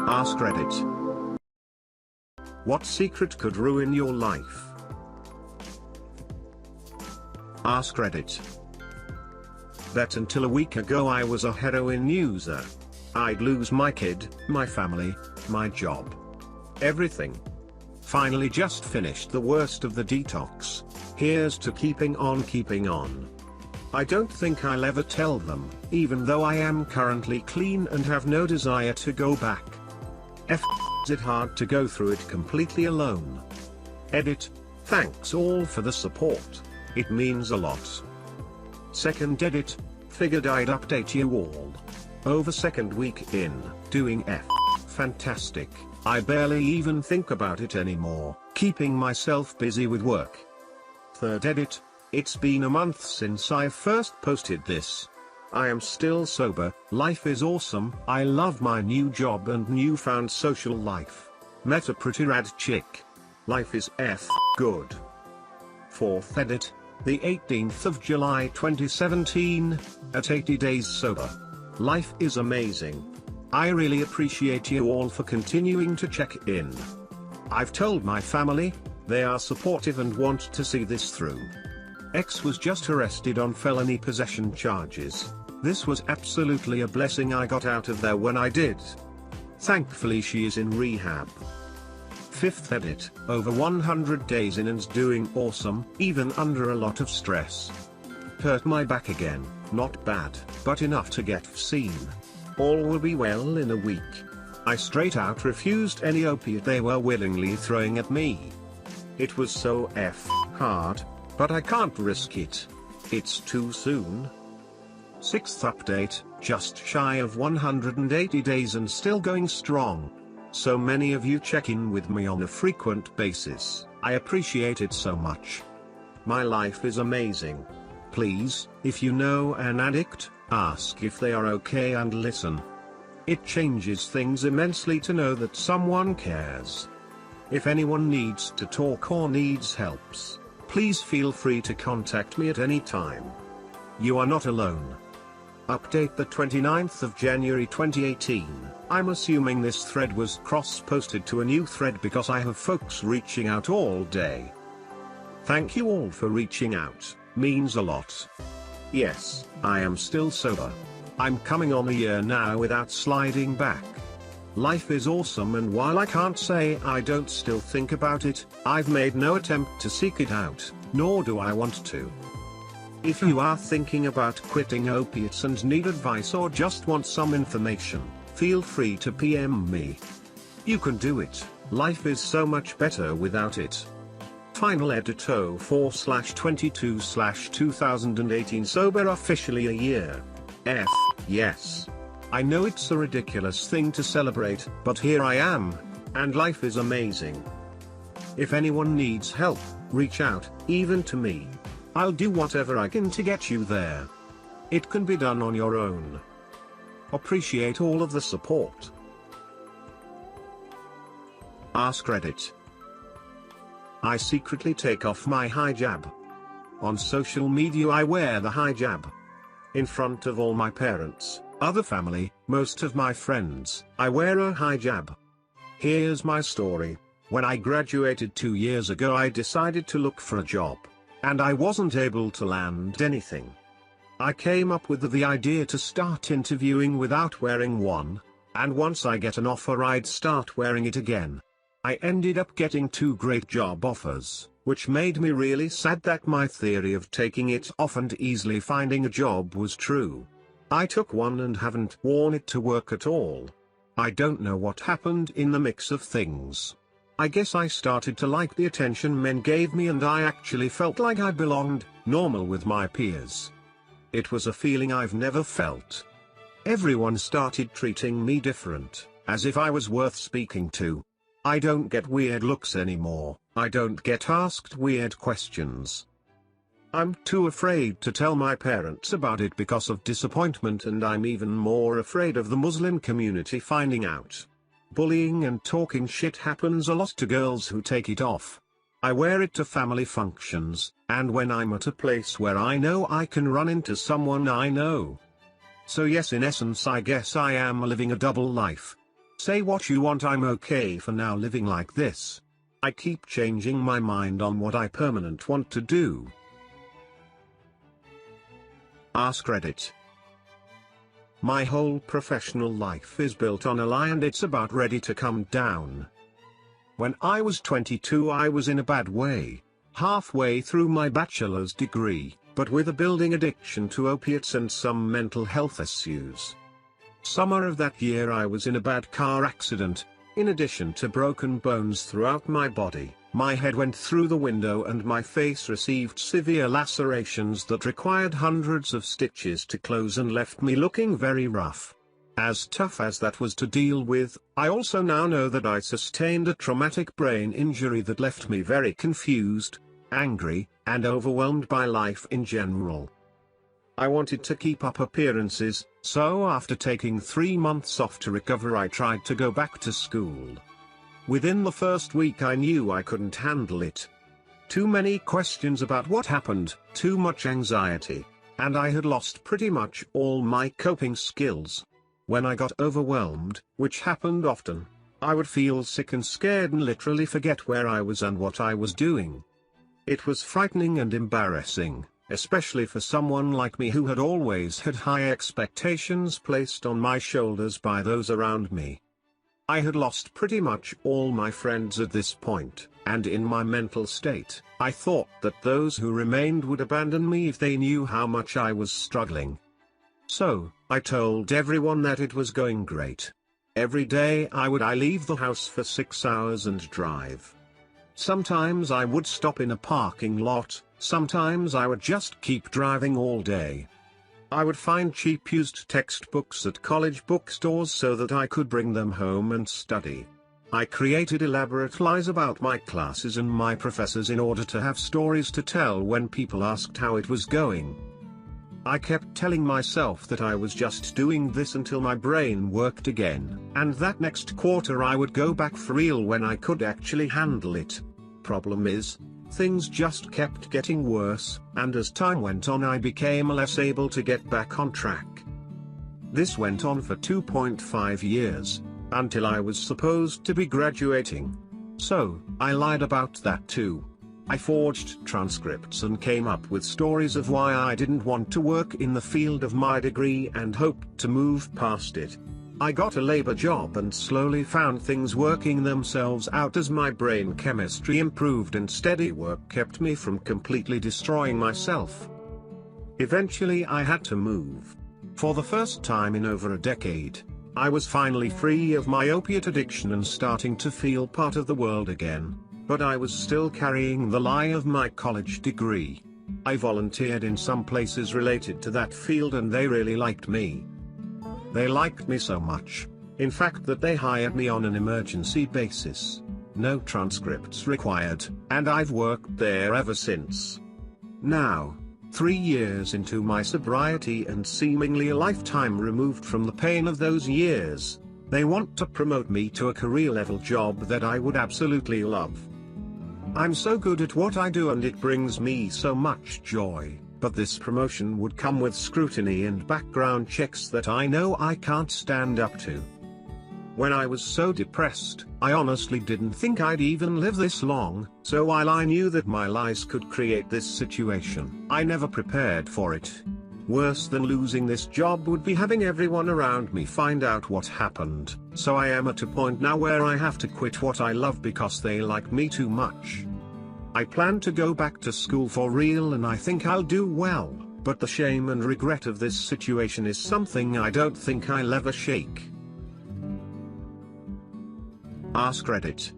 askreddit. What secret could ruin your life? askreddit. Bet until a week ago I was a heroin user. I'd lose my kid, my family, my job. Everything. Finally just finished the worst of the detox. Here's to keeping on keeping on. I don't think I'll ever tell them, even though I am currently clean and have no desire to go back. Is it hard to go through it completely alone? Edit. Thanks all for the support. It means a lot. Second edit. Figured I'd update you all. Over second week in, doing fantastic. I barely even think about it anymore, keeping myself busy with work. Third edit. It's been a month since I first posted this. I am still sober, life is awesome, I love my new job and newfound social life. Met a pretty rad chick. Life is good. Fourth edit. The 18th of July 2017, at 80 days sober. Life is amazing. I really appreciate you all for continuing to check in. I've told my family, they are supportive and want to see this through. X was just arrested on felony possession charges. This was absolutely a blessing I got out of there when I did. Thankfully she is in rehab. Fifth edit, over 100 days in and doing awesome, even under a lot of stress. Hurt my back again, not bad, but enough to get seen. All will be well in a week. I straight out refused any opiate they were willingly throwing at me. It was so hard, but I can't risk it. It's too soon. Sixth update, just shy of 180 days and still going strong. So many of you check in with me on a frequent basis, I appreciate it so much. My life is amazing. Please, if you know an addict, ask if they are okay and listen. It changes things immensely to know that someone cares. If anyone needs to talk or needs helps, please feel free to contact me at any time. You are not alone. Update the 29th of January 2018. I'm assuming this thread was cross-posted to a new thread because I have folks reaching out all day. Thank you all for reaching out, means a lot. Yes, I am still sober. I'm coming on a year now without sliding back. Life is awesome, and while I can't say I don't still think about it, I've made no attempt to seek it out, nor do I want to. If you are thinking about quitting opiates and need advice or just want some information, feel free to PM me. You can do it, life is so much better without it. Final edit 04/22/2018 sober officially a year. Yes. I know it's a ridiculous thing to celebrate, but here I am, and life is amazing. If anyone needs help, reach out, even to me. I'll do whatever I can to get you there. It can be done on your own. Appreciate all of the support. askreddit. I secretly take off my hijab. On social media I wear the hijab. In front of all my parents, other family, most of my friends, I wear a hijab. Here's my story. When I graduated 2 years ago I decided to look for a job. And I wasn't able to land anything. I came up with the idea to start interviewing without wearing one, and once I get an offer I'd start wearing it again. I ended up getting 2 great job offers, which made me really sad that my theory of taking it off and easily finding a job was true. I took one and haven't worn it to work at all. I don't know what happened in the mix of things. I guess I started to like the attention men gave me and I actually felt like I belonged, normal with my peers. It was a feeling I've never felt. Everyone started treating me different, as if I was worth speaking to. I don't get weird looks anymore, I don't get asked weird questions. I'm too afraid to tell my parents about it because of disappointment, and I'm even more afraid of the Muslim community finding out. Bullying and talking shit happens a lot to girls who take it off. I wear it to family functions, and when I'm at a place where I know I can run into someone I know. So yes, in essence I guess I am living a double life. Say what you want, I'm okay for now living like this. I keep changing my mind on what I permanent want to do. askreddit. My whole professional life is built on a lie and it's about ready to come down. When I was 22 I was in a bad way, halfway through my bachelor's degree, but with a building addiction to opiates and some mental health issues. Summer of that year I was in a bad car accident. In addition to broken bones throughout my body, my head went through the window and my face received severe lacerations that required hundreds of stitches to close and left me looking very rough. As tough as that was to deal with, I also now know that I sustained a traumatic brain injury that left me very confused, angry, and overwhelmed by life in general. I wanted to keep up appearances, so after taking 3 months off to recover I tried to go back to school. Within the first week I knew I couldn't handle it. Too many questions about what happened, too much anxiety, and I had lost pretty much all my coping skills. When I got overwhelmed, which happened often, I would feel sick and scared and literally forget where I was and what I was doing. It was frightening and embarrassing, especially for someone like me who had always had high expectations placed on my shoulders by those around me. I had lost pretty much all my friends at this point, and in my mental state, I thought that those who remained would abandon me if they knew how much I was struggling. So, I told everyone that it was going great. Every day I leave the house for 6 hours and drive. Sometimes I would stop in a parking lot, sometimes I would just keep driving all day. I would find cheap used textbooks at college bookstores so that I could bring them home and study. I created elaborate lies about my classes and my professors in order to have stories to tell when people asked how it was going. I kept telling myself that I was just doing this until my brain worked again, and that next quarter I would go back for real when I could actually handle it. Problem is, things just kept getting worse, and as time went on I became less able to get back on track. This went on for 2.5 years, until I was supposed to be graduating. So, I lied about that too. I forged transcripts and came up with stories of why I didn't want to work in the field of my degree and hoped to move past it. I got a labor job and slowly found things working themselves out as my brain chemistry improved and steady work kept me from completely destroying myself. Eventually I had to move. For the first time in over a decade, I was finally free of my opiate addiction and starting to feel part of the world again. But I was still carrying the lie of my college degree. I volunteered in some places related to that field and they really liked me. They liked me so much, in fact, that they hired me on an emergency basis. No transcripts required, and I've worked there ever since. Now, 3 years into my sobriety and seemingly a lifetime removed from the pain of those years, they want to promote me to a career-level job that I would absolutely love. I'm so good at what I do and it brings me so much joy, but this promotion would come with scrutiny and background checks that I know I can't stand up to. When I was so depressed, I honestly didn't think I'd even live this long, so while I knew that my lies could create this situation, I never prepared for it. Worse than losing this job would be having everyone around me find out what happened, so I am at a point now where I have to quit what I love because they like me too much. I plan to go back to school for real and I think I'll do well, but the shame and regret of this situation is something I don't think I'll ever shake. askreddit.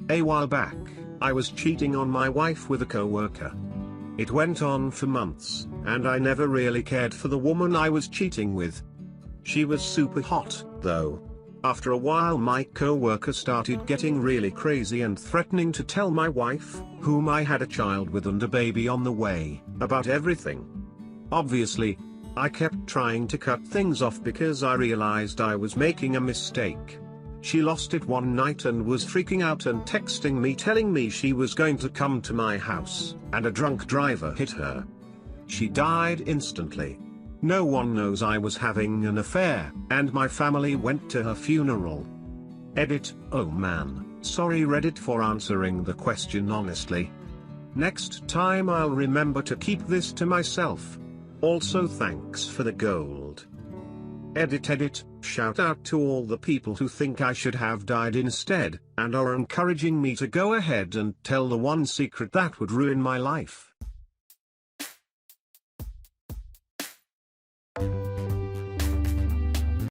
A while back, I was cheating on my wife with a coworker. It went on for months, and I never really cared for the woman I was cheating with. She was super hot, though. After a while my coworker started getting really crazy and threatening to tell my wife, whom I had a child with and a baby on the way, about everything. Obviously, I kept trying to cut things off because I realized I was making a mistake. She lost it one night and was freaking out and texting me telling me she was going to come to my house, and a drunk driver hit her. She died instantly. No one knows I was having an affair, and my family went to her funeral. Edit, oh man, sorry Reddit for answering the question honestly. Next time I'll remember to keep this to myself. Also thanks for the gold. Edit, shout out to all the people who think I should have died instead, and are encouraging me to go ahead and tell the one secret that would ruin my life.